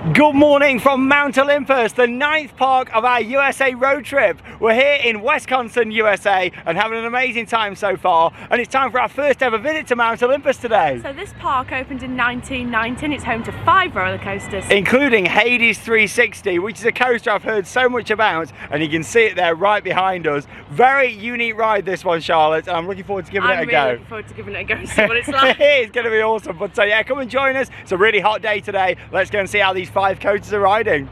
Good morning from Mount Olympus, the 9th park of our USA road trip. We're here in Wisconsin, USA, and having an amazing time so far. And it's time for our first ever visit to Mount Olympus today. So this park opened in 1990 and it's home to 5 roller coasters. Including Hades 360, which is a coaster I've heard so much about, and you can see it there right behind us. Very unique ride this one, Charlotte, and I'm looking forward to giving it a go. I'm really looking forward to giving it a go and see what it's like. It's going to be awesome, but yeah, come and join us. It's a really hot day today. Let's go and see how these 5 coasters are riding.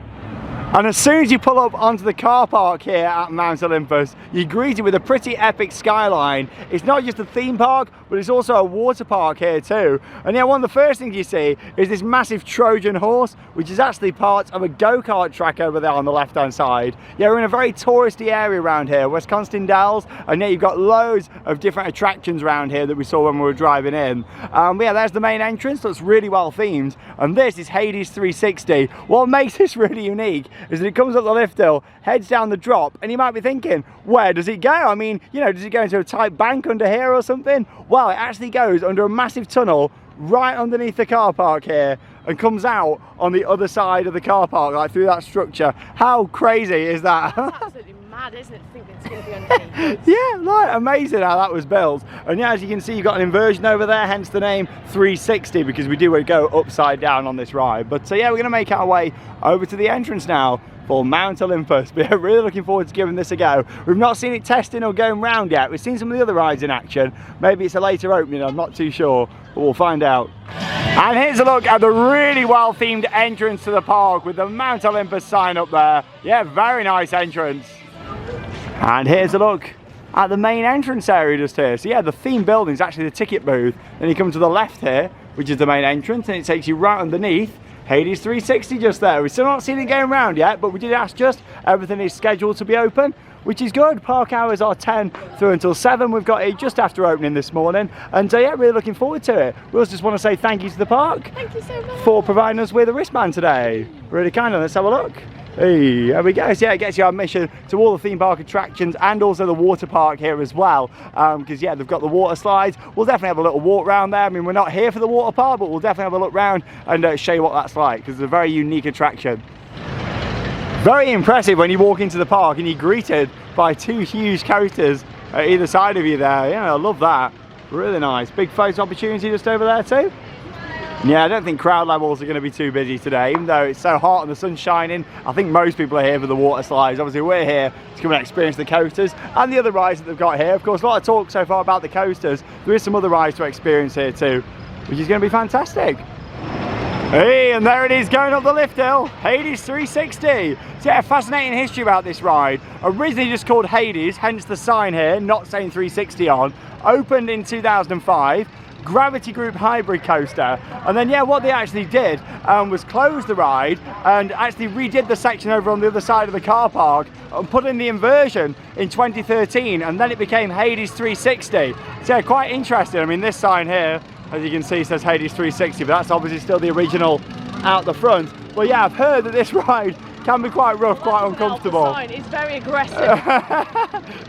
And as soon as you pull up onto the car park here at Mount Olympus, you're greeted with a pretty epic skyline. It's not just a theme park, but it's also a water park here too. And yeah, one of the first things you see is this massive Trojan horse, which is actually part of a go-kart track over there on the left-hand side. Yeah, we're in a very touristy area around here, Wisconsin Dells, and yeah, you've got loads of different attractions around here that we saw when we were driving in. But yeah, there's the main entrance, that's really well themed, and this is Hades 360. What makes this really unique is that it comes up the lift hill, heads down the drop, and you might be thinking, where does it go? I mean, you know, does it go into a tight bank under here or something? Well, it actually goes under a massive tunnel right underneath the car park here and comes out on the other side of the car park, like through that structure. How crazy is that? That's absolutely mad, isn't it, to think that it's going to be underneath? Yeah, like amazing how that was built. And yeah, as you can see, you've got an inversion over there, hence the name 360, because we do go upside down on this ride. But yeah, we're going to make our way over to the entrance now for Mount Olympus. We're really looking forward to giving this a go. We've not seen it testing or going round yet. We've seen some of the other rides in action. Maybe it's a later opening, I'm not too sure, but we'll find out. And here's a look at the really well themed entrance to the park with the Mount Olympus sign up there. Yeah, very nice entrance. And here's a look at the main entrance area just here. So yeah, the theme building is actually the ticket booth. Then you come to the left here, which is the main entrance, and it takes you right underneath Hades 360 just there. We've still not seen it going around yet, but we did ask just. Everything is scheduled to be open, which is good. Park hours are 10 through until 7. We've got it just after opening this morning. And yeah, really looking forward to it. We also just want to say thank you to the park. Thank you so much. For providing us with a wristband today. Really kind of. Let's have a look. Hey, there we go. So yeah, it gets you admission to all the theme park attractions and also the water park here as well. Because yeah, they've got the water slides. We'll definitely have a little walk around there. I mean, we're not here for the water park, but we'll definitely have a look around and show you what that's like, because it's a very unique attraction. Very impressive when you walk into the park and you're greeted by 2 huge coasters at either side of you there. Yeah, I love that. Really nice. Big photo opportunity just over there too. Yeah, I don't think crowd levels are going to be too busy today, even though it's so hot and the sun's shining. I think most people are here for the water slides. Obviously, we're here to come and experience the coasters and the other rides that they've got here. Of course, a lot of talk so far about the coasters. There is some other rides to experience here too, which is going to be fantastic. Hey, and there it is going up the lift hill, Hades 360. So yeah, fascinating history about this ride. Originally just called Hades, hence the sign here, not saying 360 on. Opened in 2005. Gravity Group hybrid coaster, and then yeah, what they actually did was close the ride and actually redid the section over on the other side of the car park and put in the inversion in 2013, and then it became Hades 360. So yeah, quite interesting. I mean, this sign here, as you can see, says Hades 360, but that's obviously still the original out the front. Well yeah, I've heard that this ride can be quite rough, quite uncomfortable. The sign is very aggressive.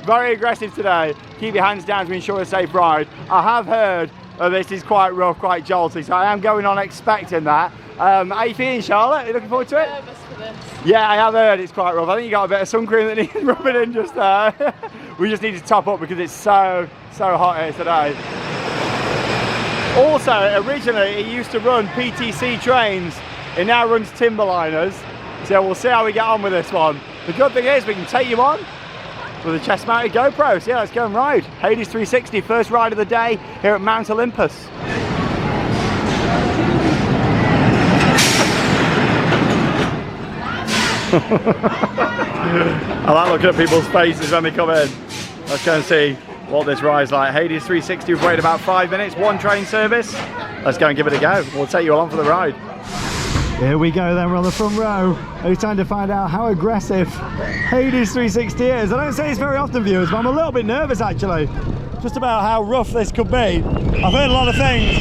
Very aggressive today. Keep your hands down to ensure a safe ride. I have heard this is quite rough, quite jolty, so I am going on expecting that. How are you feeling, Charlotte? Are you looking forward to it? I'm nervous for this. Yeah, I have heard it's quite rough. I think you got a bit of sun cream that needs rubbing in just there. We just need to top up because it's so hot here today. Also, originally it used to run PTC trains. It now runs Timberliners. So we'll see how we get on with this one. The good thing is we can take you on with a chest-mounted GoPro. So yeah, let's go and ride. Hades 360, first ride of the day here at Mount Olympus. I like looking at people's faces when they come in. Let's go and see what this ride's like. Hades 360, we've waited about 5 minutes, 1 train service. Let's go and give it a go. We'll take you along for the ride. Here we go then, we're on the front row. It's time to find out how aggressive Hades 360 is. I don't say this very often, viewers, but I'm a little bit nervous actually. Just about how rough this could be. I've heard a lot of things.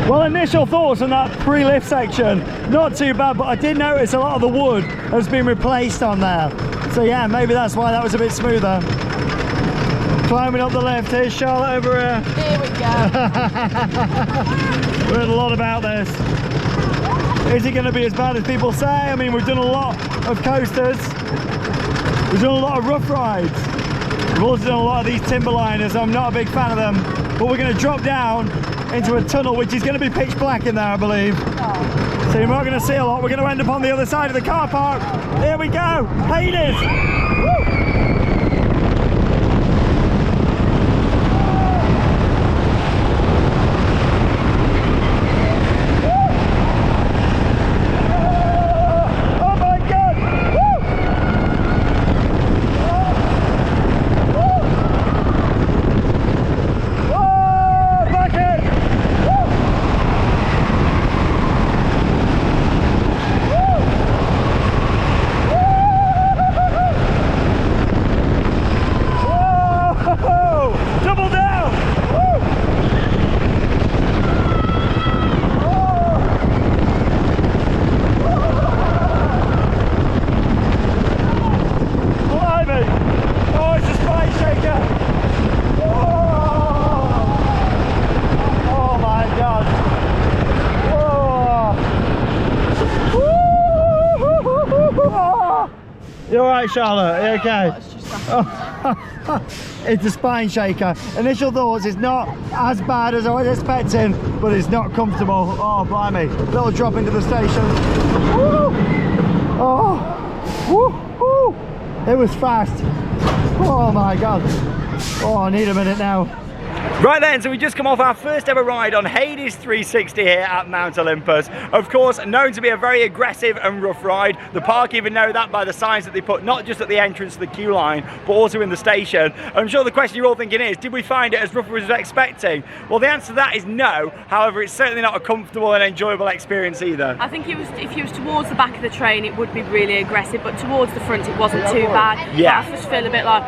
Well, initial thoughts on that pre-lift section, not too bad, but I did notice a lot of the wood has been replaced on there. So yeah, maybe that's why that was a bit smoother. Climbing up the lift, here's Charlotte over here. Here we go. We heard a lot about this. Is it going to be as bad as people say? I mean, we've done a lot of coasters. We've done a lot of rough rides. We've also done a lot of these timber liners. I'm not a big fan of them. But we're going to drop down into a tunnel, which is going to be pitch black in there, I believe. So you're not going to see a lot. We're going to end up on the other side of the car park. Here we go. Hades. Woo! You alright, Charlotte? Are you okay? It's a spine shaker. Initial thoughts, it's not as bad as I was expecting, but it's not comfortable. Oh, blimey. Little drop into the station. Woo! Oh, woo, woo. It was fast. Oh my God. Oh, I need a minute now. Right then, so we just come off our first ever ride on Hades 360 here at Mount Olympus. Of course, known to be a very aggressive and rough ride. The park even know that by the signs that they put, not just at the entrance to the queue line, but also in the station. I'm sure the question you're all thinking is, did we find it as rough as we were expecting? Well, the answer to that is no. However, it's certainly not a comfortable and enjoyable experience either. I think if you was towards the back of the train, it would be really aggressive, but towards the front, it wasn't too bad. Yeah. But I just feel a bit like,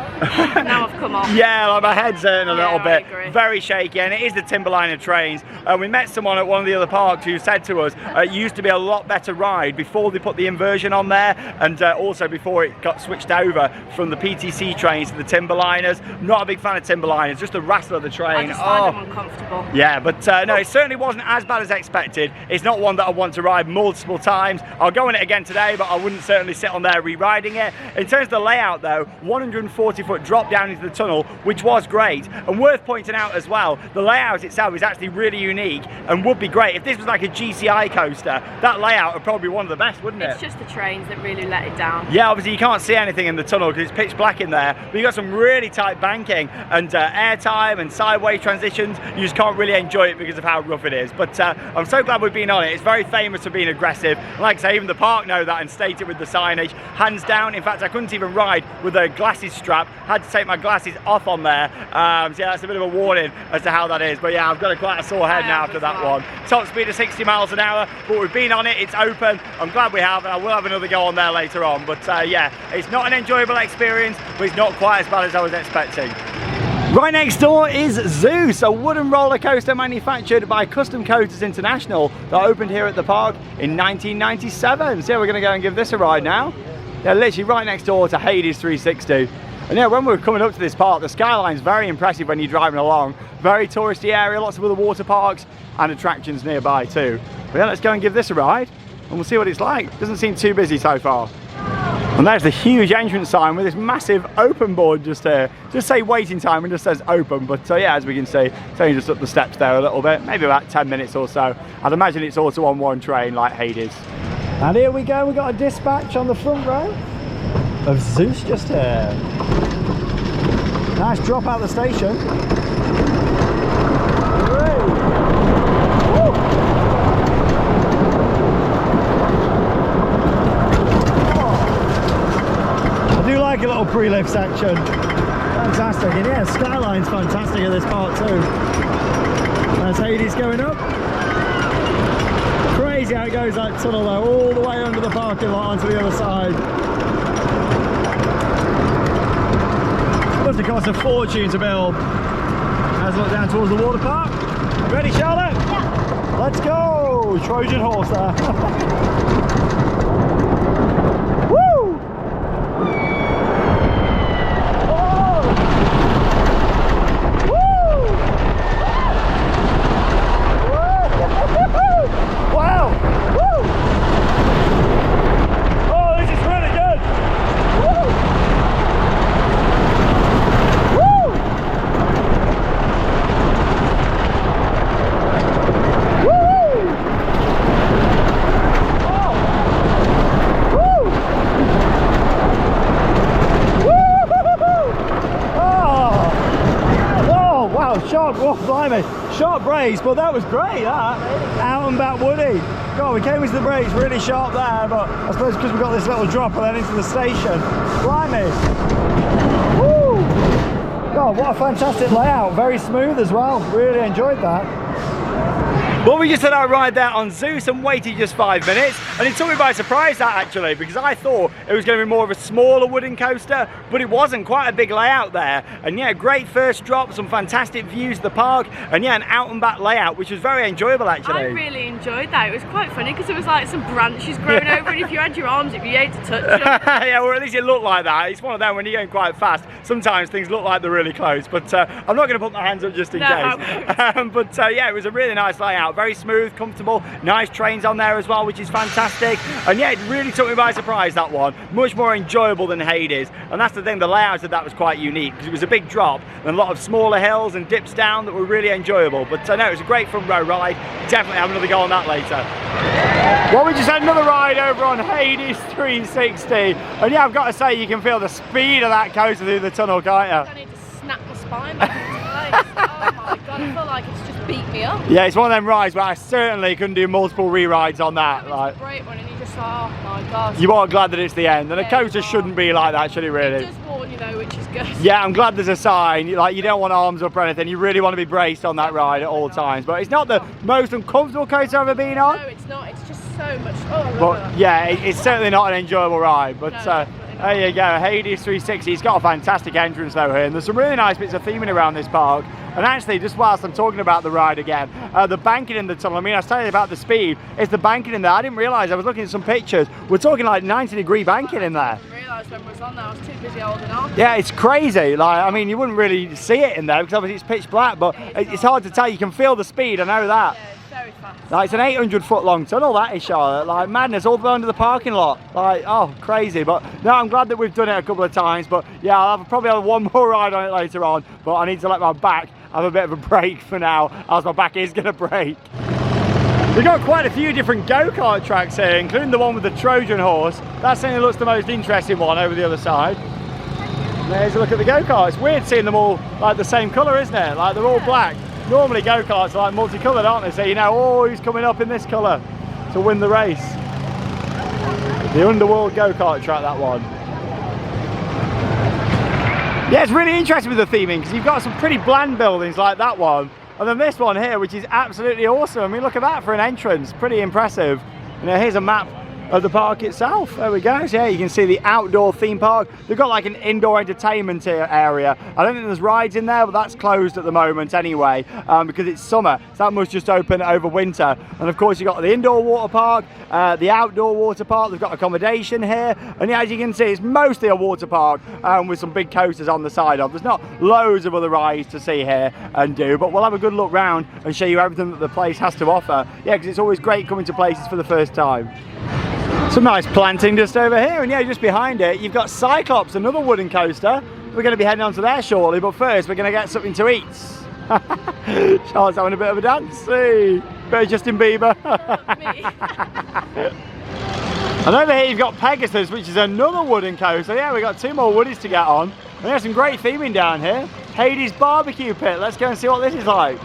now I've come off. Yeah, like my head's hurting a little bit. I agree. Very shaky, and it is the Timberliner trains. We met someone at one of the other parks who said to us it used to be a lot better ride before they put the inversion on there, and also before it got switched over from the PTC trains to the Timberliners. Not a big fan of Timberliners, just the rattle of the train. I just find them uncomfortable. Yeah, but no, it certainly wasn't as bad as expected. It's not one that I want to ride multiple times. I'll go on it again today, but I wouldn't certainly sit on there re-riding it. In terms of the layout though, 140-foot drop down into the tunnel, which was great, and worth pointing out as well, the layout itself is actually really unique and would be great. If this was like a GCI coaster, that layout would probably be one of the best, wouldn't it? It's just the trains that really let it down. Yeah, obviously you can't see anything in the tunnel because it's pitch black in there, but you've got some really tight banking and air time and sideways transitions. You just can't really enjoy it because of how rough it is. But I'm so glad we've been on it. It's very famous for being aggressive. And like I say, even the park know that and state it with the signage. Hands down. In fact, I couldn't even ride with a glasses strap. Had to take my glasses off on there. So yeah, that's a bit of a warning as to how that is. But yeah, I've got quite a sore head now after that one. Top speed of 60 miles an hour, but we've been on it. It's open. I'm glad we have, and I will have another go on there later on. But yeah, it's not an enjoyable experience, but it's not quite as bad as I was expecting. Right next door is Zeus, a wooden roller coaster manufactured by Custom Coasters International that opened here at the park in 1997. So yeah, we're going to go and give this a ride now. Yeah, literally right next door to Hades 360. And yeah, when we were coming up to this park, the skyline's very impressive when you're driving along. Very touristy area, lots of other water parks and attractions nearby too. But yeah, let's go and give this a ride and we'll see what it's like. Doesn't seem too busy so far. And there's the huge entrance sign with this massive open board just here. Just say waiting time and just says open, but yeah, as we can see, it's only just up the steps there a little bit, maybe about 10 minutes or so. I'd imagine it's also on one train like Hades. And here we go, we've got a dispatch on the front row of Zeus just here. Nice drop out the station. I do like a little pre-lift section. Fantastic, and yeah, skyline's fantastic at this part too. That's Hades going up. Crazy how it goes that tunnel though, all the way under the parking lot onto the other side. Must have cost a fortune to build. Let's look down towards the water park. Ready, Charlotte? Yeah. Let's go! Trojan horse there. Woo! Oh! Woo! Wow! Woo! Oh, this is really good! Woo! Woo! Sharp, oh blimey, sharp brakes, but that was great, that. Out and back woody. God, we came into the brakes really sharp there, but I suppose because we got this little drop and then into the station. Blimey. Woo! God, what a fantastic layout. Very smooth as well. Really enjoyed that. Well, we just had our ride there on Zeus and waited just 5 minutes, and it took me by surprise that actually, because I thought it was going to be more of a smaller wooden coaster, but it wasn't. Quite a big layout there, and yeah, great first drop, some fantastic views of the park, and yeah, an out and back layout, which was very enjoyable actually. I really enjoyed that. It was quite funny because there was like some branches growing over, and if you had your arms up, you had to touch them. Yeah, or at least it looked like that. It's one of them when you're going quite fast. Sometimes things look like they're really close, but I'm not going to put my hands up just in case. But yeah, it was a really nice layout. Very smooth, comfortable, nice trains on there as well, which is fantastic. And yeah, it really took me by surprise, that one. Much more enjoyable than Hades. And that's the thing, the layout of that was quite unique because it was a big drop and a lot of smaller hills and dips down that were really enjoyable. But no, it was a great front row ride. Definitely have another go on that later. Well, we just had another ride over on Hades 360. And yeah, I've got to say, you can feel the speed of that coaster through the tunnel, can't you? I need to snap my spine back into place. Oh my god, I feel like it's just beat me up. Yeah, it's one of them rides where I certainly couldn't do multiple re-rides on that. Like, it's a great one, and you just like, oh my god. You are glad that it's the end, and yeah, a coaster shouldn't be like that, should it really? It does warn you though, which is good. Yeah, I'm glad there's a sign. Like, you don't want arms up or anything. You really want to be braced on that ride at all times. But it's not the most uncomfortable coaster I've ever been on. No, it's not. It's just so much. Oh, but yeah, it's certainly not an enjoyable ride. But there you go, Hades 360. It's got a fantastic entrance though here, and there's some really nice bits of theming around this park. And actually, just whilst I'm talking about the ride again, the banking in the tunnel, I mean, I was telling you about the speed, it's the banking in there. I didn't realise, I was looking at some pictures, we're talking like 90-degree banking in there. I didn't realise when we was on there, I was too busy holding on. Yeah, it's crazy. Like, I mean, you wouldn't really see it in there because obviously it's pitch black, but it's hard to tell. You can feel the speed, I know that. Yeah, it's very fast. Like, it's an 800-foot long tunnel, that is, Charlotte. Like, madness, all the way under the parking lot. Like, oh, crazy. But no, I'm glad that we've done it a couple of times. But yeah, I'll probably have one more ride on it later on. But I need to let my back have a bit of a break for now, as my back is going to break. We've got quite a few different go-kart tracks here, including the one with the Trojan horse. That certainly looks the most interesting one over the other side. There's a look at the go-kart. It's weird seeing them all like the same colour, isn't it? Like, they're all black. Normally go-karts are like multicoloured, aren't they? So you know, oh, who's coming up in this colour to win the race. The Underworld go-kart track, that one. Yeah, it's really interesting with the theming because you've got some pretty bland buildings like that one. And then this one here, which is absolutely awesome. I mean, look at that for an entrance. Pretty impressive. You know, here's a map of the park itself. There we go. So yeah, you can see the outdoor theme park. They've got like an indoor entertainment area. I don't think there's rides in there, but that's closed at the moment anyway, because it's summer. So that must just open over winter. And of course, you've got the indoor water park, the outdoor water park. They've got accommodation here. And yeah, as you can see, it's mostly a water park with some big coasters on the side of. There's not loads of other rides to see here and do, but we'll have a good look round and show you everything that the place has to offer. Yeah, because it's always great coming to places for the first time. Some nice planting just over here, and yeah, just behind it you've got Cyclops, another wooden coaster. We're going to be heading on to there shortly, but first we're going to get something to eat. Charlotte's having a bit of a dance. See, bit of Justin Bieber. And over here you've got Pegasus, which is another wooden coaster. Yeah, we've got two more woodies to get on. And there's some great theming down here. Hades barbecue pit. Let's go and see what this is like.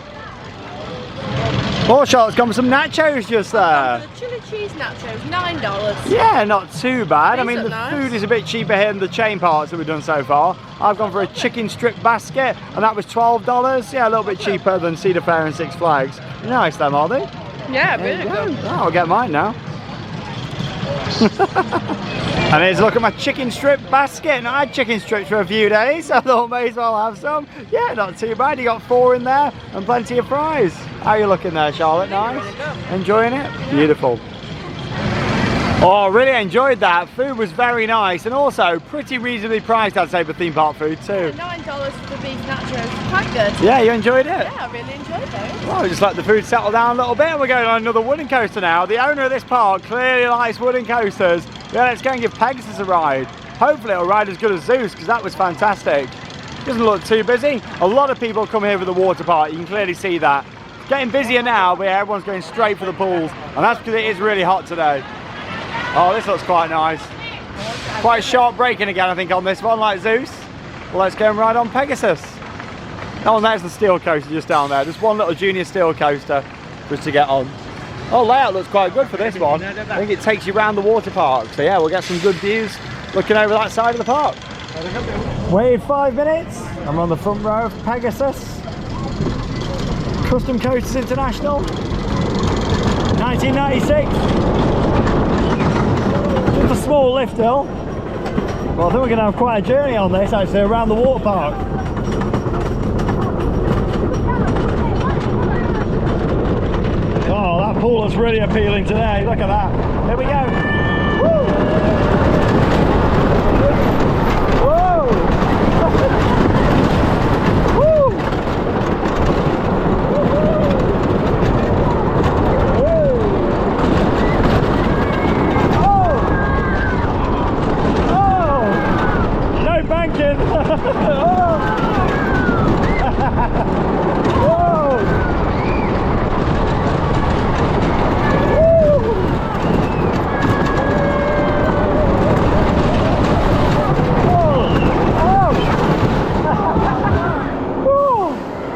Oh, Charlotte's gone for some nachos just there. The chili cheese nachos, $9. Yeah, not too bad. I These mean, the look food nice. is a bit cheaper here than the chain parts that we've done so far. I've gone for a chicken strip basket, and that was $12. Yeah, a little bit cheaper than Cedar Fair and Six Flags. Nice them, are they? Yeah, really good. Oh, I'll get mine now. And here's a look at my chicken strip basket. Now, I had chicken strips for a few days, so I thought may as well have some. Yeah, not too bad. You got 4 in there and plenty of fries. How are you looking there, Charlotte? Nice? Enjoying it? Beautiful. Oh, really enjoyed that. Food was very nice and also pretty reasonably priced, I'd say, for theme park food too. Yeah, $9 for the beef nachos. Quite good. Yeah, you enjoyed it? Yeah, I really enjoyed those. Well, just let the food settle down a little bit. We're going on another wooden coaster now. The owner of this park clearly likes wooden coasters. Yeah, let's go and give Pegasus a ride. Hopefully it'll ride as good as Zeus, because that was fantastic. Doesn't look too busy. A lot of people come here for the water park. You can clearly see that. It's getting busier now, but yeah, everyone's going straight for the pools. And that's because it is really hot today. Oh, this looks quite nice. Quite sharp braking again, I think, on this one, like Zeus. Well, let's go and ride on Pegasus. Oh, and there's the steel coaster just down there. Just one little junior steel coaster just to get on. Oh, layout looks quite good for this one. I think it takes you around the water park. So yeah, we'll get some good views looking over that side of the park. Wait 5 minutes. I'm on the front row of Pegasus. Custom Coasters International. 1996. Just a small lift hill. Well, I think we're going to have quite a journey on this actually around the water park. Oh, that pool looks really appealing today. Look at that. Here we go. Woo! Whoa! Woo!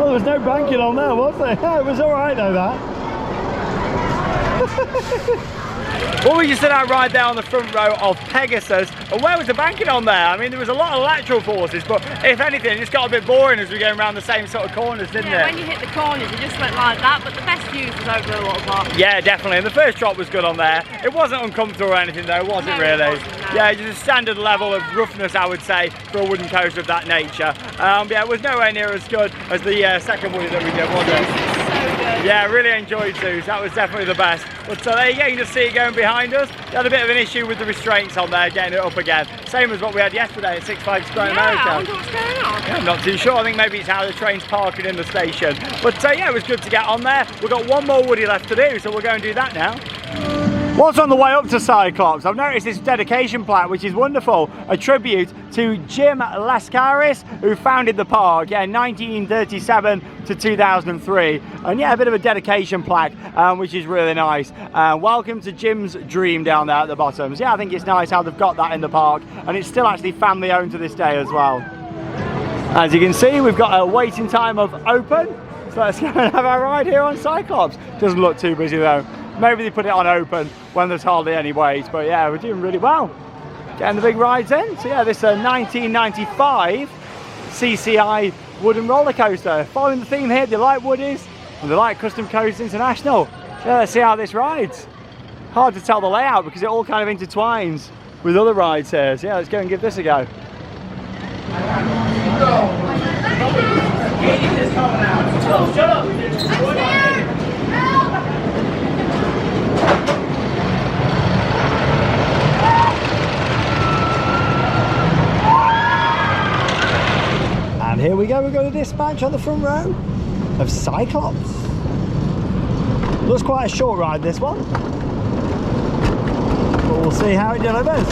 There's no banking on there, was there? It was alright though, that. Well, we just did our ride there on the front row of Pegasus, and where was the banking on there? I mean, there was a lot of lateral forces, but if anything, it just got a bit boring as we were going around the same sort of corners, didn't it? When you hit the corners, it just went like that, but the best views was over the water park. Yeah, definitely, and the first drop was good on there. It wasn't uncomfortable or anything though, was it really? It wasn't, no. Yeah, just a standard level of roughness, I would say, for a wooden coaster of that nature. Yeah, it was nowhere near as good as the second woody that we did, was it? Yeah, I really enjoyed Zeus. That was definitely the best. But there you go, you can just see it going behind us. We had a bit of an issue with the restraints on there, getting it up again. Same as what we had yesterday at Six Flags Great America. I wonder what's going on. Yeah, I'm not too sure. I think maybe it's how the train's parking in the station. But yeah, it was good to get on there. We've got one more woody left to do, so we'll go and do that now. Whilst on the way up to Cyclops, I've noticed this dedication plaque, which is wonderful. A tribute to Jim Lascaris, who founded the park, yeah, 1937 to 2003. And yeah, a bit of a dedication plaque, which is really nice. Welcome to Jim's dream down there at the bottom. So yeah, I think it's nice how they've got that in the park, and it's still actually family owned to this day as well. As you can see, we've got a waiting time of open. So let's go and have our ride here on Cyclops. Doesn't look too busy though. Maybe they put it on open when there's hardly any wait, but yeah, we're doing really well. Getting the big rides in. So yeah, this 1995 CCI wooden roller coaster. Following the theme here, they like woodies and they like Custom Coasters International. Yeah, let's see how this rides. Hard to tell the layout because it all kind of intertwines with other rides here. So yeah, let's go and give this a go. Shut up! And here we go, we're going to dispatch on the front row of Cyclops. Looks quite a short ride, this one. But we'll see how it delivers.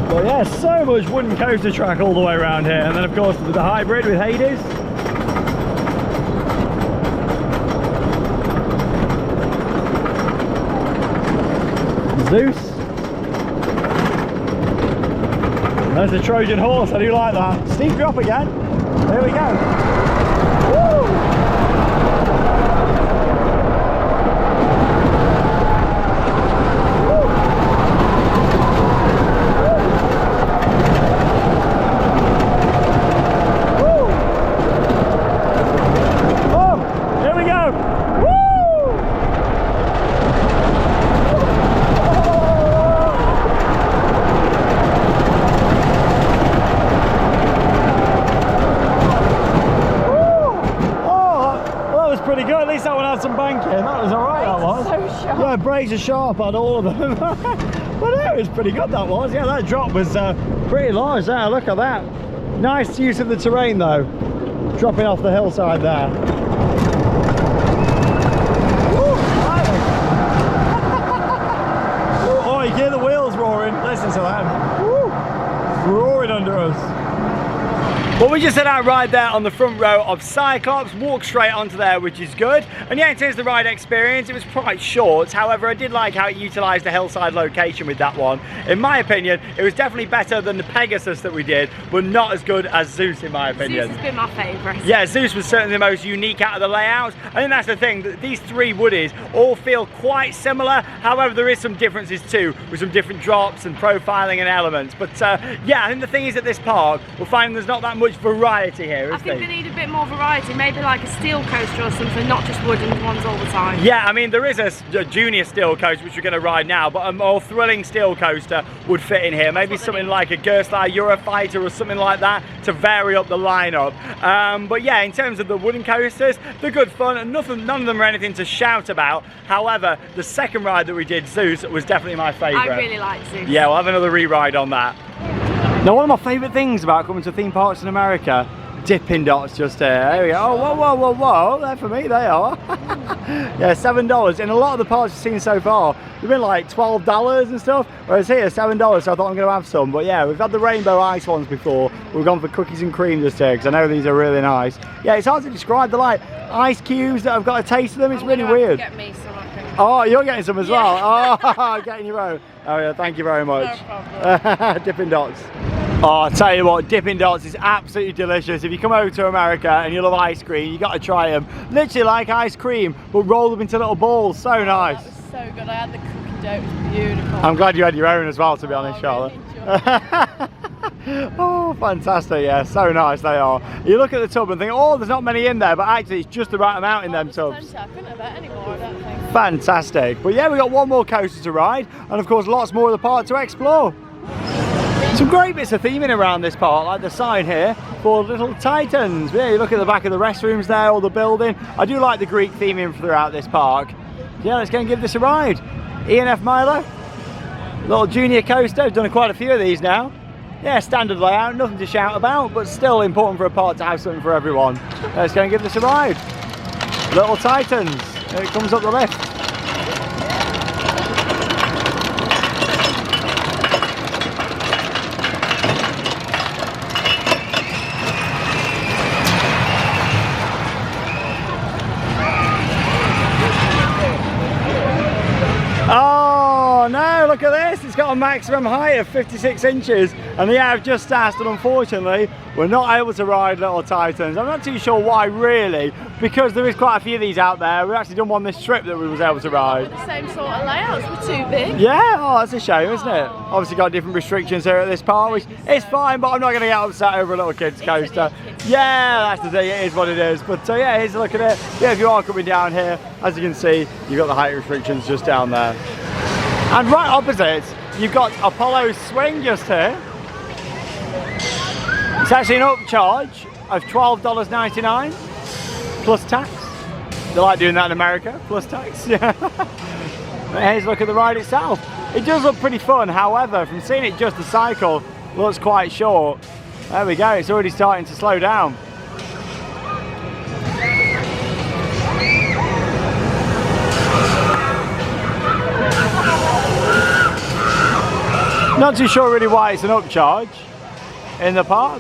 But yeah, so much wooden coaster track all the way around here. And then of course the hybrid with Hades. Zeus. There's the Trojan horse, I do like that. Steep drop again. There we go. Woo! Woo! Oh, here we go. Woo! cranking. That was alright, that was. So sharp. Yeah, brakes are sharp on all of them. But it was pretty good, that was. Yeah, that drop was pretty large there. Look at that. Nice use of the terrain though. Dropping off the hillside there. Oh, you hear the wheels roaring. Listen to them. Woo. Roaring under us. Well, we just had our ride there on the front row of Cyclops, walked straight onto there, which is good. And yeah, in terms of the ride experience, it was quite short. However, I did like how it utilised the hillside location with that one. In my opinion, it was definitely better than the Pegasus that we did, but not as good as Zeus, in my opinion. Zeus has been my favourite. Yeah, Zeus was certainly the most unique out of the layouts. I think that's the thing, that these three woodies all feel quite similar. However, there is some differences too, with some different drops and profiling and elements. But yeah, I think the thing is at this park, we're finding there's not that much variety here, I think they need a bit more variety, maybe like a steel coaster or something, not just wooden ones all the time. Yeah, I mean, there is a junior steel coaster which we're going to ride now, but a more thrilling steel coaster would fit in here. Maybe something like a Gerstlauer Eurofighter or something like that to vary up the lineup. But yeah, in terms of the wooden coasters, they're good fun and none of them are anything to shout about. However, the second ride that we did, Zeus, was definitely my favourite. I really like Zeus. Yeah, we'll have another re-ride on that. Now, one of my favourite things about coming to theme parks in America, Dippin' Dots just here. There we go. Oh, whoa, whoa, whoa, whoa. They're for me, they are. Yeah, $7. In a lot of the parks we've seen so far, they've been like $12 and stuff, whereas here, $7, so I thought I'm going to have some. But yeah, we've had the rainbow ice ones before. We've gone for cookies and cream just here, because I know these are really nice. Yeah, it's hard to describe. They're like ice cubes that I've got a taste of them. It's really weird. Get me some, I think. Oh, you're getting some as well? Oh, getting your own. Oh yeah, thank you very much. No problem. Dippin' Dots. Oh, I'll tell you what, Dippin' Dots is absolutely delicious. If you come over to America and you love ice cream, you got to try them. Literally like ice cream, but roll them into little balls. So nice. That was so good. I had the cookie dough. It was beautiful. I'm glad you had your own as well, to be honest, Charlotte. Oh, fantastic. Yeah, so nice they are. You look at the tub and think, oh, there's not many in there, but actually it's just the right amount in them tubs. I couldn't have had any more, I don't think. Fantastic. But yeah, we got one more coaster to ride, and of course lots more of the park to explore. Some great bits of theming around this park, like the sign here for Little Titans. Yeah, you look at the back of the restrooms there, or the building. I do like the Greek theming throughout this park. Yeah, let's go and give this a ride. E&F Milo, little junior coaster. We've done quite a few of these now. Yeah, standard layout, nothing to shout about, but still important for a park to have something for everyone. Let's go and give this a ride. Little Titans. Here it comes up the lift. Oh no, look at this, it's got a maximum height of 56 inches and yeah, I've just asked and unfortunately we're not able to ride Little Titans. I'm not too sure why really, because there is quite a few of these out there. We've actually done one this trip that we was able to ride. With the same sort of layouts, we're too big. Yeah, oh that's a shame, isn't it? Obviously got different restrictions here at this park, which is fine, but I'm not going to get upset over a little kid's coaster. Yeah, that's the thing, it is what it is. But yeah, here's a look at it. Yeah, if you are coming down here, as you can see, you've got the height restrictions just down there. And right opposite, you've got Apollo's Swing just here. It's actually an upcharge of $12.99 plus tax. They like doing that in America, plus tax. Yeah. But here's a look at the ride itself. It does look pretty fun, however, from seeing it just the cycle, looks quite short. There we go, it's already starting to slow down. Not too sure really why it's an upcharge in the park,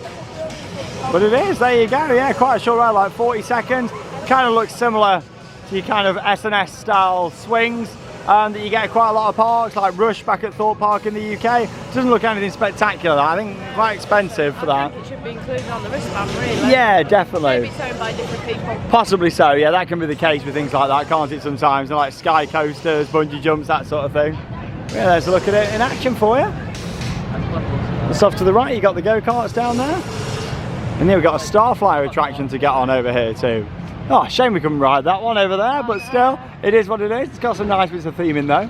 but it is, there you go. Yeah, quite a short ride, like 40 seconds. Kind of looks similar to your kind of S&S style swings that you get at quite a lot of parks, like Rush back at Thorpe Park in the UK. Doesn't look anything spectacular. I think quite expensive for that. I think it should be included on the wristband, really. Yeah, definitely. Maybe it's owned by different people. Possibly so, yeah, that can be the case with things like that, can't it, sometimes? Like sky coasters, bungee jumps, that sort of thing. Yeah, there's a look at it in action for you. Just off to the right, you got the go-karts down there. And then we've got a Starflyer attraction to get on over here too. Oh, shame we couldn't ride that one over there, but still, it is what it is. It's got some nice bits of theming though.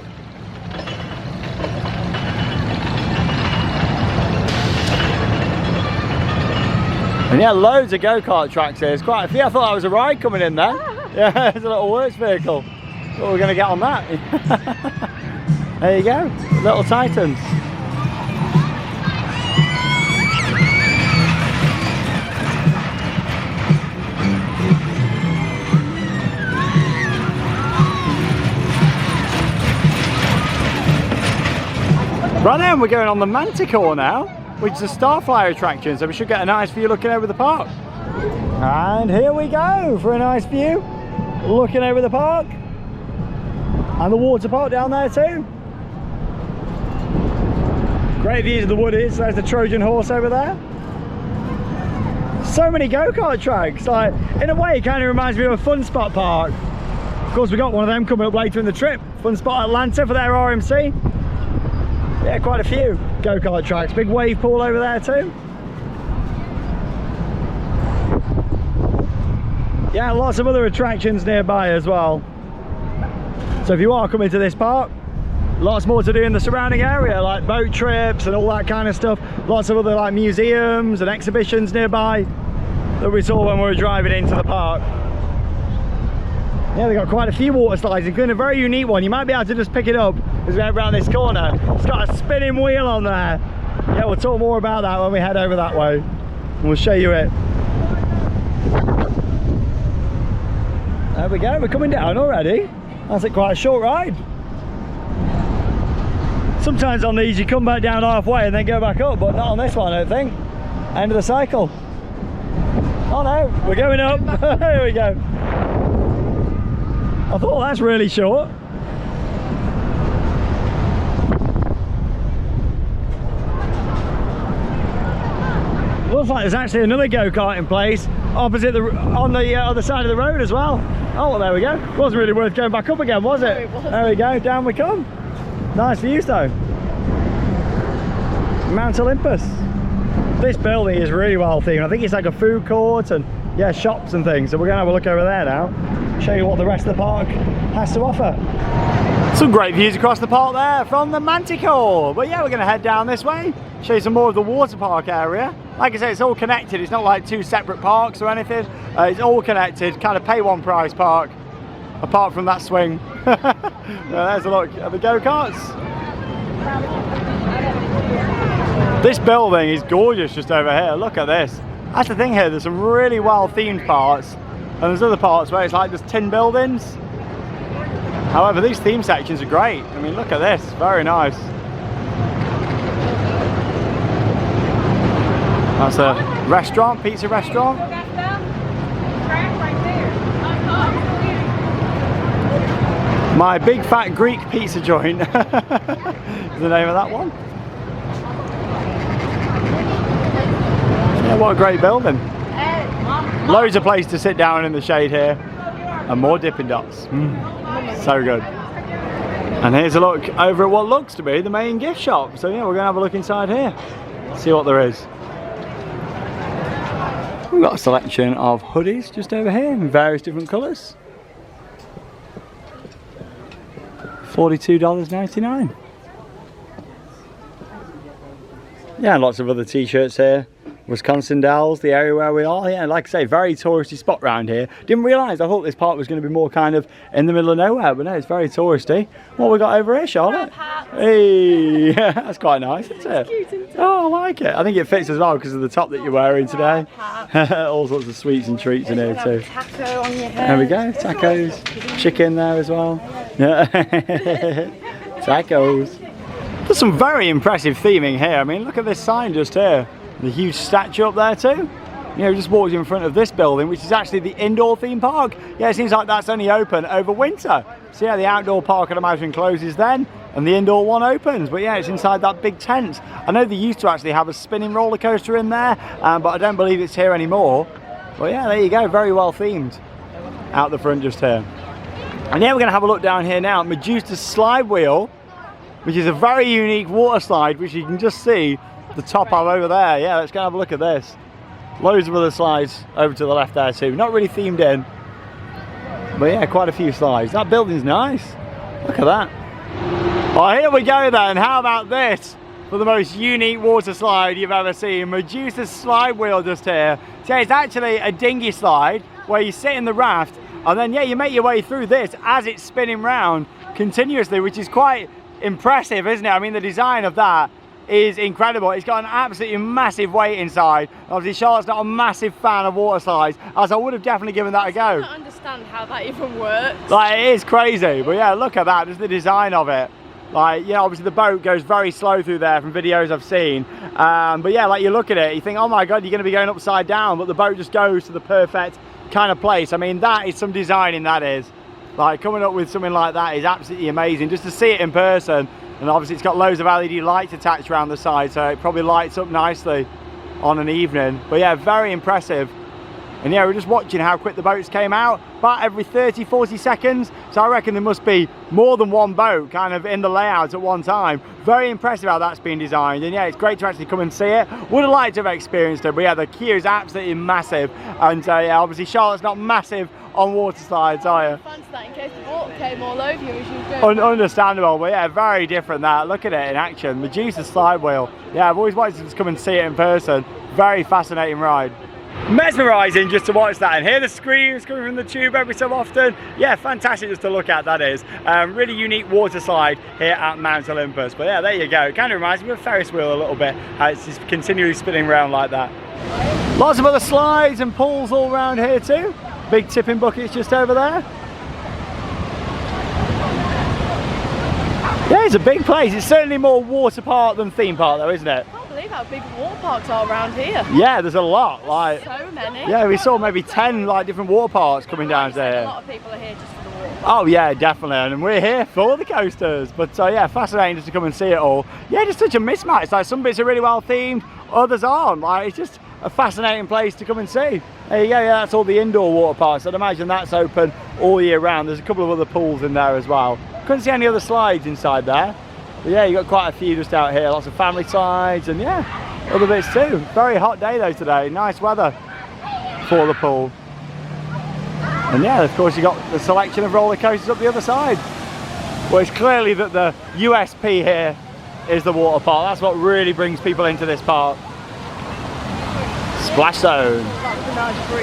And yeah, loads of go-kart tracks here. It's quite a few. I thought that was a ride coming in there. Yeah, it's a little works vehicle. What we're going to get on that? There you go, little Titans. Right then, we're going on the Manticore now, which is a Starflyer attraction, so we should get a nice view looking over the park. And here we go for a nice view, looking over the park. And the water park down there too. Great views of the Woodies. There's the Trojan horse over there. So many go-kart tracks. Like, in a way, it kind of reminds me of a Fun Spot park. Of course, we've got one of them coming up later in the trip. Fun Spot Atlanta for their RMC. Yeah, quite a few go-kart tracks. Big wave pool over there too. Yeah, lots of other attractions nearby as well. So if you are coming to this park, lots more to do in the surrounding area, like boat trips and all that kind of stuff. Lots of other like museums and exhibitions nearby that we saw when we were driving into the park. Yeah, they've got quite a few water slides, including a very unique one. You might be able to just pick it up as we head around this corner. It's got a spinning wheel on there. Yeah, we'll talk more about that when we head over that way. And we'll show you it. There we go, we're coming down already. That's quite a short ride. Sometimes on these you come back down halfway and then go back up, but not on this one, I don't think. End of the cycle. Oh no, we're going up. Here we go. I thought that's really short. Looks like there's actually another go-kart in place opposite on the other side of the road as well. Oh, well, there we go. Wasn't really worth going back up again, was it? No, it wasn't. There we go, down we come. Nice views though. Mount Olympus. This building is really well themed. I think it's like a food court and yeah, shops and things. So we're gonna have a look over there now. Show you what the rest of the park has to offer. Some great views across the park there from the Manticore. But yeah, we're gonna head down this way. Show you some more of the water park area. Like I say, it's all connected. It's not like two separate parks or anything. It's all connected, kind of pay one price park, apart from that swing. There's a look at the go-karts. This building is gorgeous just over here. Look at this. That's the thing here, there's some really well themed parts, and there's other parts where it's like there's tin buildings. However, these theme sections are great. I mean, look at this, very nice. That's a restaurant, pizza restaurant. My Big Fat Greek Pizza Joint is the name of that one. Yeah, what a great building. Loads of place to sit down in the shade here. And more Dippin' Dots. So good. And here's a look over at what looks to be the main gift shop. So yeah, we're going to have a look inside here. See what there is. We've got a selection of hoodies just over here in various different colours. $42.99. Yeah, lots of other t-shirts here. Wisconsin Dells, the area where we are. Yeah, like I say, very touristy spot around here. Didn't realise, I thought this park was going to be more kind of in the middle of nowhere, but no, it's very touristy. What we got over here, Charlotte? Hey, yeah, that's quite nice, isn't it? Cute, isn't it? Oh, I like it. I think it fits as well because of the top that you're wearing today. All sorts of sweets and treats in here too. Taco on your head. There we go, tacos, chicken there as well. Tacos. There's some very impressive theming here. I mean, look at this sign just here. The huge statue up there too. You know, just walked in front of this building, which is actually the indoor theme park. Yeah, it seems like that's only open over winter. So yeah, the outdoor park I'd imagine closes then, and the indoor one opens. But yeah, it's inside that big tent. I know they used to actually have a spinning roller coaster in there, but I don't believe it's here anymore. But yeah, there you go, very well themed out the front just here. And yeah, we're gonna have a look down here now at Medusa's slide wheel, which is a very unique water slide, which you can just see the top of over there. Yeah, let's go have a look at this. Loads of other slides over to the left there too. Not really themed in, but yeah, quite a few slides. That building's nice. Look at that. Well, here we go then. How about this for the most unique water slide you've ever seen? Medusa's slide wheel just here. So it's actually a dinghy slide where you sit in the raft And then, yeah, you make your way through this as it's spinning round continuously, which is quite impressive, isn't it? I mean, the design of that is incredible. It's got an absolutely massive weight inside. Obviously, Charlotte's not a massive fan of water slides, as I would have definitely given that a go. I don't understand how that even works. Like, it is crazy, but yeah, look at that. Just the design of it. Like, yeah, obviously the boat goes very slow through there from videos I've seen. But yeah, like you look at it, you think, oh my God, you're going to be going upside down, but the boat just goes to the perfect kind of place. I mean, that is some designing, that is. Like, coming up with something like that is absolutely amazing. Just to see it in person, and obviously it's got loads of LED lights attached around the side, so it probably lights up nicely on an evening. But yeah, very impressive. And yeah, we're just watching how quick the boats came out, about every 30-40 seconds. So I reckon there must be more than one boat kind of in the layout at one time. Very impressive how that's been designed. And yeah, it's great to actually come and see it. Would have liked to have experienced it, but yeah, the queue is absolutely massive. And yeah, obviously Charlotte's not massive on water slides, are you? Fancy that in case the water came all over you as you go. Understandable, but yeah, very different that. Look at it in action. Medusa's slide wheel. Yeah, I've always wanted to just come and see it in person. Very fascinating ride. Mesmerising just to watch that and hear the screams coming from the tube every so often. Yeah, fantastic just to look at, that is. Really unique water slide here at Mount Olympus. But yeah, there you go. It kind of reminds me of a Ferris wheel a little bit. It's just continually spinning around like that. Lots of other slides and pools all around here too. Big tipping buckets just over there. Yeah, it's a big place. It's certainly more water park than theme park though, isn't it? I can't believe how big water parks are around here. Yeah, there's a lot. Like, so many. Yeah, we saw maybe 10 like different water parks coming down there. A lot of people are here just for the water park. Oh yeah, definitely, and we're here for the coasters. But yeah, fascinating just to come and see it all. Yeah, just such a mismatch. Like, some bits are really well themed, others aren't. Like, it's just a fascinating place to come and see. There you go. Yeah, that's all the indoor water parks. I'd imagine that's open all year round. There's a couple of other pools in there as well. Couldn't see any other slides inside there. But yeah, you've got quite a few just out here. Lots of family slides and yeah, other bits too. Very hot day though today. Nice weather for the pool. And yeah, of course, you've got the selection of roller coasters up the other side. Well, it's clearly that the USP here is the water park. That's what really brings people into this park. Splash Zone.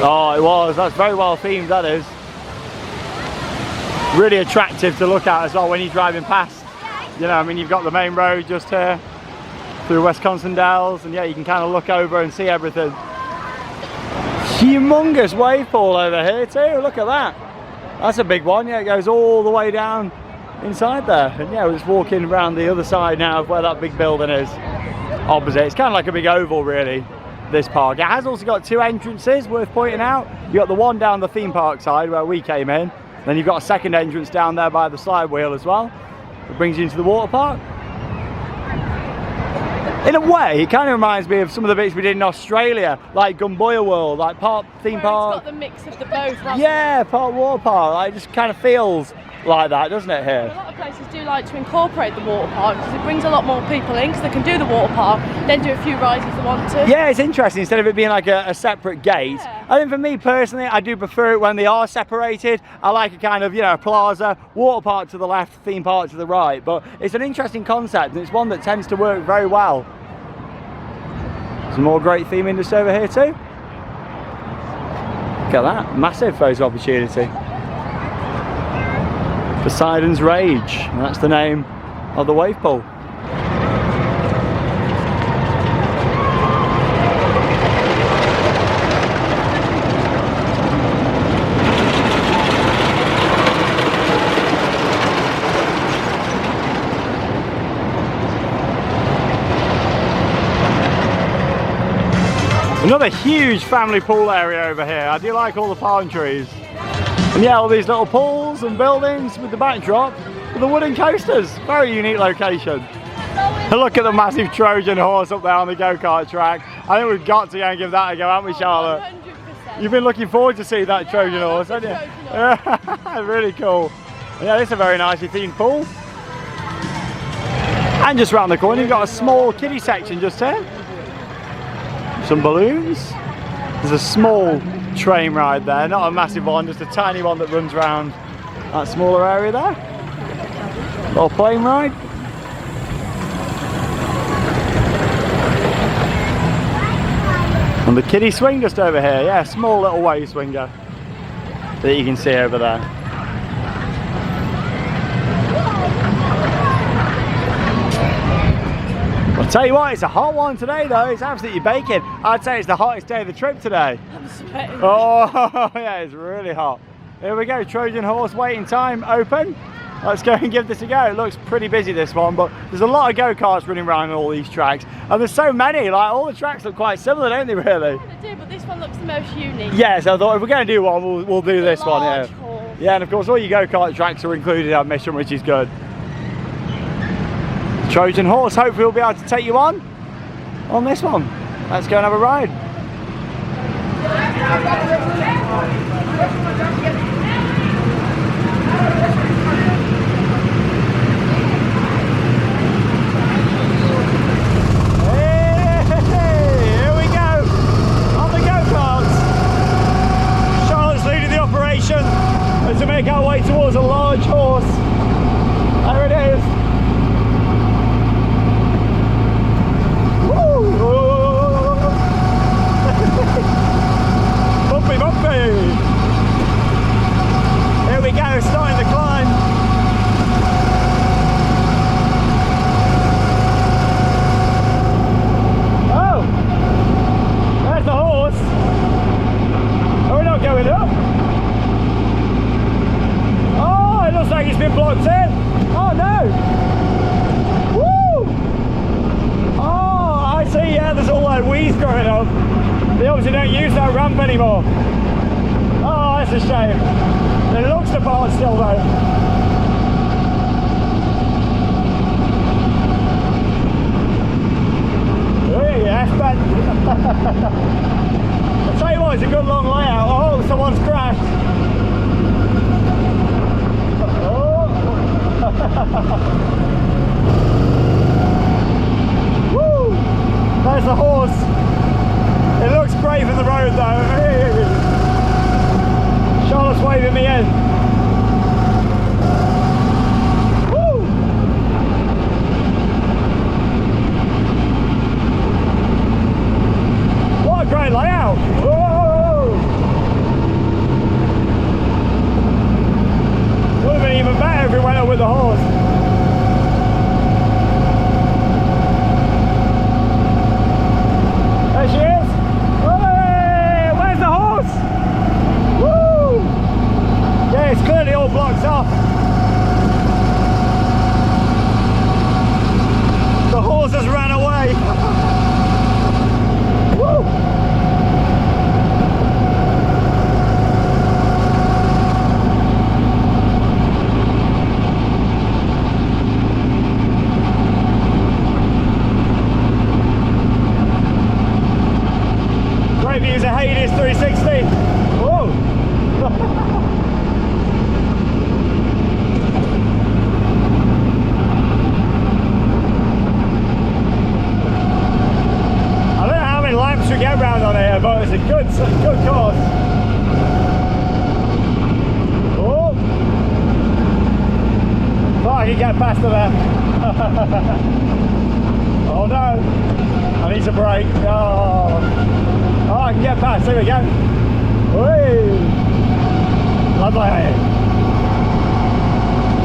Oh, it was. That's very well themed, that is. Really attractive to look at as well when you're driving past. You know, I mean, you've got the main road just here through Wisconsin Dells, and yeah, you can kind of look over and see everything. Humongous wave pool over here too. Look at that. That's a big one. Yeah, it goes all the way down inside there. And yeah, we're just walking around the other side now of where that big building is. Opposite. It's kind of like a big oval, really, this park. It has also got two entrances worth pointing out. You've got the one down the theme park side where we came in. Then you've got a second entrance down there by the slide wheel as well. It brings you into the water park. In a way, it kind of reminds me of some of the bits we did in Australia, like Gumboya World, like theme park. It's got the mix of the both. Yeah, part water park. Like, it just kind of feels like that, doesn't it, here? A lot of places do like to incorporate the water park because it brings a lot more people in, because they can do the water park, then do a few rides if they want to. Yeah, it's interesting, instead of it being like a separate gate. Yeah. I think for me personally, I do prefer it when they are separated. I like a kind of, you know, plaza, water park to the left, theme park to the right. But it's an interesting concept, and it's one that tends to work very well. Some more great theming just over here too. Look at that, massive photo opportunity. Poseidon's Rage, and that's the name of the wave pool. Another huge family pool area over here. I do like all the palm trees. And yeah, all these little pools and buildings with the backdrop with the wooden coasters. Very unique location. And look at the massive Trojan horse up there on the go-kart track. I think we've got to go and give that a go, haven't we, Charlotte? 100%. You've been looking forward to see that Trojan horse, haven't you? Yeah, really cool. And yeah, this is a very nicely themed pool. And just round the corner, you've got a small kiddie section just here. Some balloons. There's a small train ride there, not a massive one, just a tiny one that runs around that smaller area there. Little plane ride. And the kiddie swing just over here, yeah, small little wave swinger. that you can see over there. I'll tell you what, it's a hot one today though, it's absolutely baking. I'd say it's the hottest day of the trip today. I'm sweating. Oh yeah, it's really hot. Here we go, Trojan horse waiting time open. Let's go and give this a go. It looks pretty busy, this one, but there's a lot of go-karts running around on all these tracks. And there's so many, like all the tracks look quite similar, don't they really? Yeah, they do, but this one looks the most unique. Yeah, so I thought if we're going to do one, we'll do this one, yeah. Horse. Yeah, and of course all your go-kart tracks are included in our mission, which is good. Trojan horse, hopefully we'll be able to take you on this one. Let's go and have a ride. Hey, here we go on the go-karts. Charlotte's leading the operation as we make our way towards a large horse. There it is. Bumpy, bumpy. Here we go, starting the climb. Oh, there's the horse. Oh, we're not going up. Oh, it looks like it's been blocked in. Oh no. Woo! Oh, I see, yeah, there's all like weeds growing up. They obviously don't use that ramp anymore. Oh, that's a shame. It looks the part still though. Oh yes, but I'll tell you what, it's a good long layout. Oh, someone's crashed. Oh. Woo! There's the horse. It looks great from the road though. Charlotte's waving me in. Woo! What a great layout. Whoa! Would have been even better if we went up with the horse. There she is. Hey, where's the horse? Woo! Yeah, it's clearly all blocked off. The horse has ran away. Woo! Great views of Hades 360. Whoa! I don't know how many laps we get round on here, but it's a good course. Oh! Thought I could get past her there. Oh no! I need to brake. Oh, I can get past. Here we go. Whee! Lovely.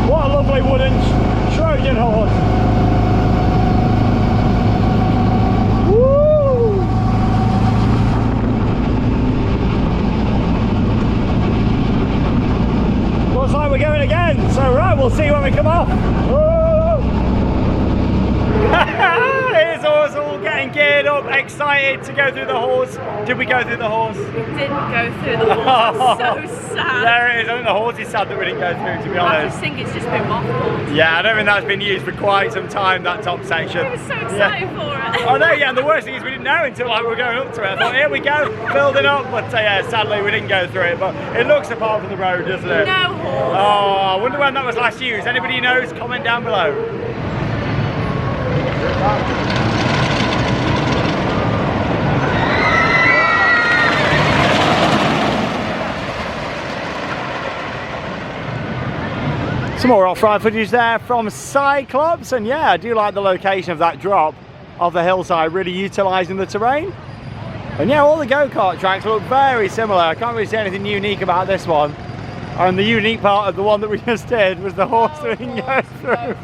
What a lovely wooden Trojan horse. Woo! Looks like we're going again. So right, we'll see when we come off. Here's us all getting geared up, excited to go through the horse. Did we go through the horse? We didn't go through the horse. That's so sad. There it is. I think the horse is sad that we didn't go through, to be I honest. just think it's just been mothballed. Yeah, I don't think that's been used for quite some time, that top section. I was so excited for it. Oh no, yeah, and the worst thing is we didn't know until like, we were going up to it. I thought, here we go, building up, but yeah, sadly we didn't go through it, but it looks apart from the road, doesn't it? No horse. Oh, I wonder when that was last used. Anybody who knows, comment down below. Some more off-ride footage there from Cyclops, and yeah, I do like the location of that drop of the hillside, really utilising the terrain. And yeah, all the go-kart tracks look very similar. I can't really see anything unique about this one. And the unique part of the one that we just did was the horse that we can go through.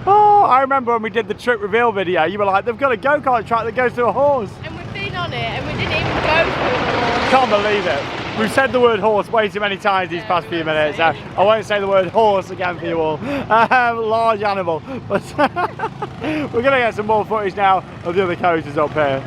Oh, I remember when we did the trip reveal video, you were like, they've got a go-kart track that goes through a horse. And we've been on it and we didn't even go through the horse. Can't believe it. We've said the word horse way too many times these past few minutes. I won't say the word horse again for you all. Large animal. But we're going to get some more footage now of the other coasters up here.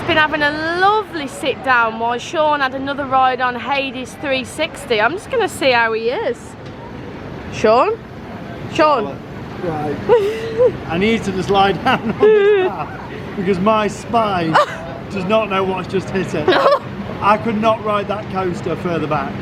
Been having a lovely sit down while Sean had another ride on Hades 360. I'm just going to see how he is. Sean? Right. I need to just lie down on this path because my spine does not know what's just hit it. I could not ride that coaster further back.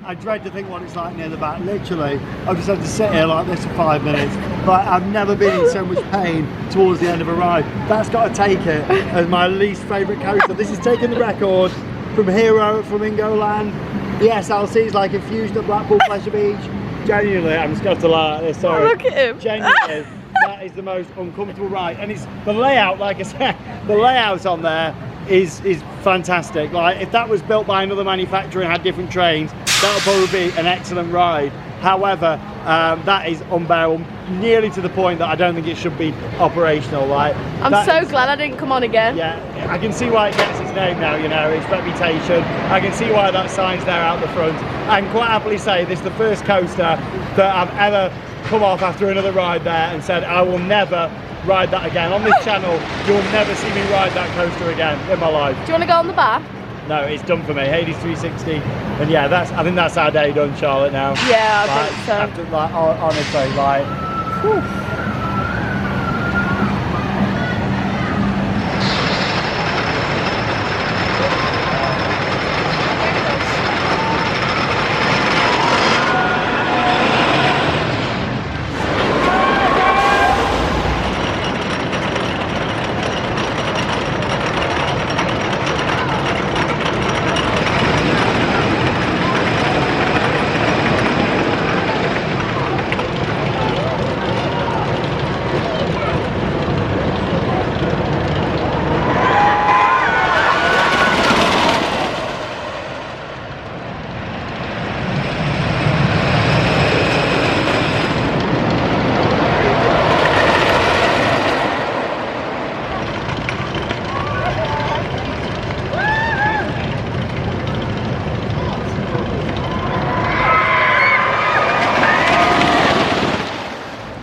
I dread to think what it's like near the back. Literally, I've just had to sit here like this for 5 minutes. But I've never been in so much pain towards the end of a ride. That's got to take it as my least favourite coaster. This is taking the record from Hero at Flamingo Land. The SLC is like a fusion at Blackpool Pleasure Beach. Genuinely, I'm just going to lie at this. Sorry. Look at him. Genuinely, that is the most uncomfortable ride. And it's the layout, like I said, the layout on there is fantastic. Like if that was built by another manufacturer and had different trains, that would probably be an excellent ride. However, that is unbearable, nearly to the point that I don't think it should be operational. Like, I'm so glad I didn't come on again. Yeah, I can see why it gets its name now, you know, its reputation. I can see why that sign's there out the front. I can quite happily say this is the first coaster that I've ever come off after another ride there and said, I will never ride that again. On this channel, you'll never see me ride that coaster again in my life. Do you want to go on the back? No, it's done for me. Hades 360, and yeah, I think that's our day done, Charlotte. Now. Yeah, I like, think so. After, like, honestly, like. Whew.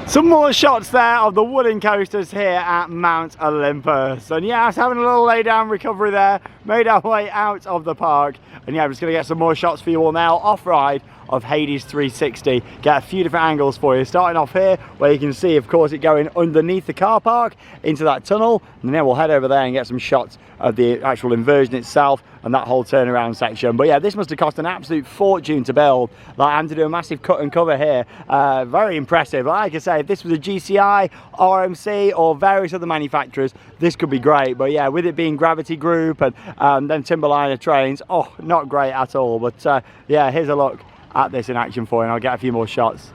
Some more shots there of the wooden coasters here at Mount Olympus. And yeah, I was having a little lay down recovery there, made our way out of the park. And yeah, I'm just going to get some more shots for you all now, off-ride of Hades 360. Get a few different angles for you, starting off here where you can see, of course, it going underneath the car park into that tunnel, and then we'll head over there and get some shots of the actual inversion itself and that whole turnaround section. But yeah, this must have cost an absolute fortune to build. Like, I'm to do a massive cut and cover here. Very impressive. Like I say, if this was a GCI, RMC or various other manufacturers, this could be great. But yeah, with it being Gravity Group and then Timberliner trains, oh, not great at all. But yeah, here's a look at this in action for you, and I'll get a few more shots.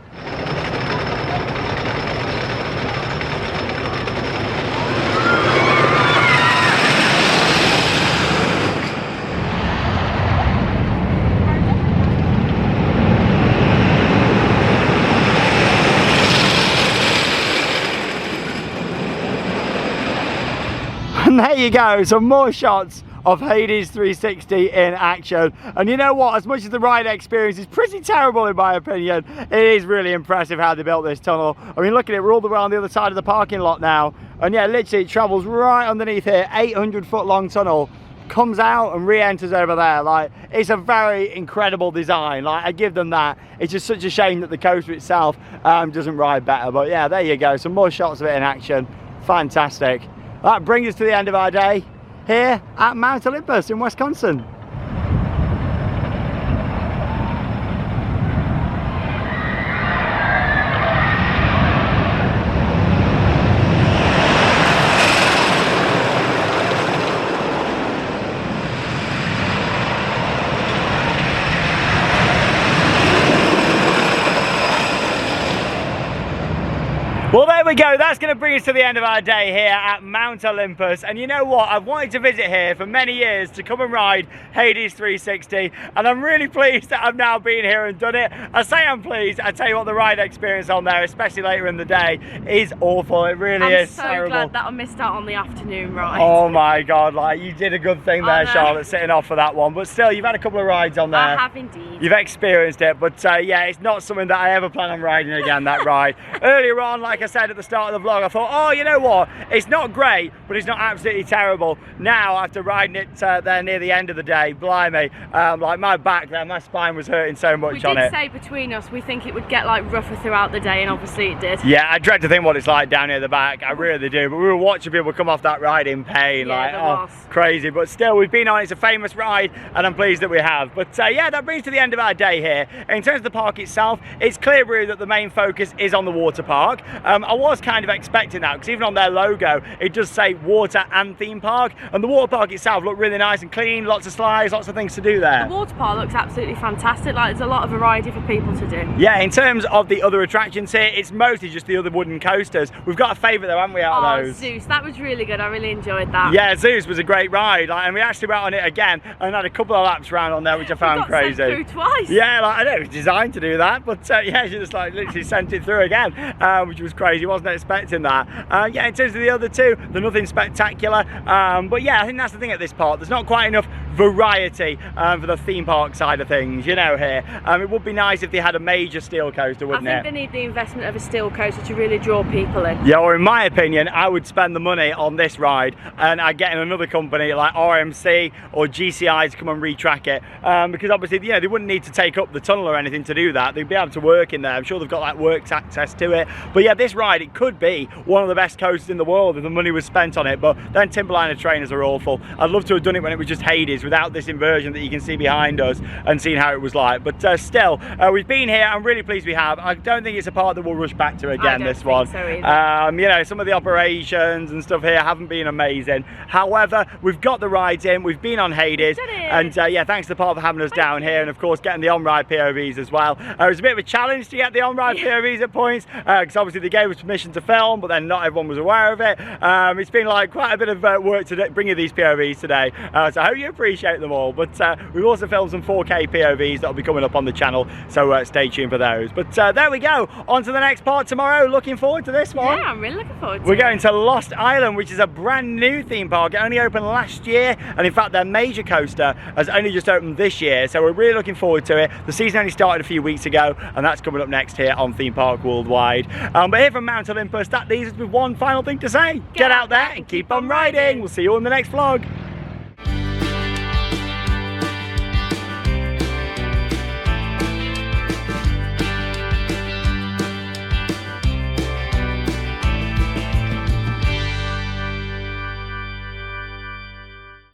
And there you go, some more shots of Hades 360 in action. And you know what, as much as the ride experience is pretty terrible in my opinion, it is really impressive how they built this tunnel. I mean, look at it, we're all the way on the other side of the parking lot now, and yeah, literally it travels right underneath here. 800-foot long tunnel, comes out and re-enters over there. Like, it's a very incredible design. Like, I give them that. It's just such a shame that the coaster itself doesn't ride better. But yeah, there you go, some more shots of it in action. Fantastic. That brings us to the end of our day here at Mount Olympus in Wisconsin. we go, that's going to bring us to the end of our day here at Mount Olympus. And you know what, I've wanted to visit here for many years to come and ride Hades 360, and I'm really pleased that I've now been here and done it. I say I'm pleased, I tell you what, the ride experience on there, especially later in the day, is awful. It really is I'm so terrible. glad that I missed out on the afternoon ride. Oh my God, like you did a good thing there, Charlotte, sitting off for that one. But still, you've had a couple of rides on there. I have indeed. You've experienced it, but yeah, it's not something that I ever plan on riding again, that ride. Earlier on, like I said at the start of the vlog, I thought, oh, you know what? It's not great, but it's not absolutely terrible. Now, after riding it there near the end of the day, blimey, like my back there, my spine was hurting so much on it. We did say between us, we think it would get like rougher throughout the day, and obviously it did. Yeah, I dread to think what it's like down near the back. I really do. But we were watching people come off that ride in pain, Yeah, like, there oh, was. crazy. But still, we've been on. It's a famous ride, and I'm pleased that we have. But yeah, that brings to the end of our day here. In terms of the park itself, it's clear really that the main focus is on the water park. I was kind of expecting that, because even on their logo, it does say water and theme park. And the water park itself looked really nice and clean. Lots of slides, lots of things to do there. The water park looks absolutely fantastic. Like, there's a lot of variety for people to do. Yeah, in terms of the other attractions here, it's mostly just the other wooden coasters. We've got a favourite though, haven't we, out of those? Zeus, that was really good. I really enjoyed that. Yeah, Zeus was a great ride, like, and we actually went on it again and had a couple of laps round on there, which I found crazy. Sent through twice. Yeah, like, I know it was designed to do that, but yeah, she just like literally sent it through again, which was crazy. Wasn't expecting that. Yeah, in terms of the other two, they're nothing spectacular, but yeah, I think that's the thing at this park. There's not quite enough variety for the theme park side of things, you know, here. It would be nice if they had a major steel coaster, wouldn't it? I think they need the investment of a steel coaster to really draw people in. Yeah, or in my opinion, I would spend the money on this ride and I'd get in another company like RMC or GCI to come and retrack it, because obviously, you know, they wouldn't need to take up the tunnel or anything to do that. They'd be able to work in there. I'm sure they've got like works access to it. But yeah, this ride, it could be one of the best coasters in the world if the money was spent on it. But then Timberliner trainers are awful. I'd love to have done it when it was just Hades without this inversion that you can see behind us and seen how it was like. But still, we've been here. I'm really pleased we have. I don't think it's a part that we'll rush back to again, this one. So either. You know, some of the operations and stuff here haven't been amazing. However, we've got the rides in. We've been on Hades. And yeah, thanks to the park for having us down here, and of course getting the on-ride POVs as well. It was a bit of a challenge to get the on-ride POVs at points, because obviously they gave us permission to film, but then not everyone was aware of it. It's been like quite a bit of work to bring you these POVs today, so I hope you appreciate them all. But we've also filmed some 4K POVs that will be coming up on the channel, so stay tuned for those. But there we go, on to the next part tomorrow. Looking forward to this one. Yeah, I'm really looking forward to it. We're going to Lost Island, which is a brand new theme park. It only opened last year, and in fact their major coaster has only just opened this year, so we're really looking forward to it. The season only started a few weeks ago, and that's coming up next here on Theme Park Worldwide. But here from Mount Olympus, that leaves us with one final thing to say. Get out there and keep on riding. We'll see you on the next vlog.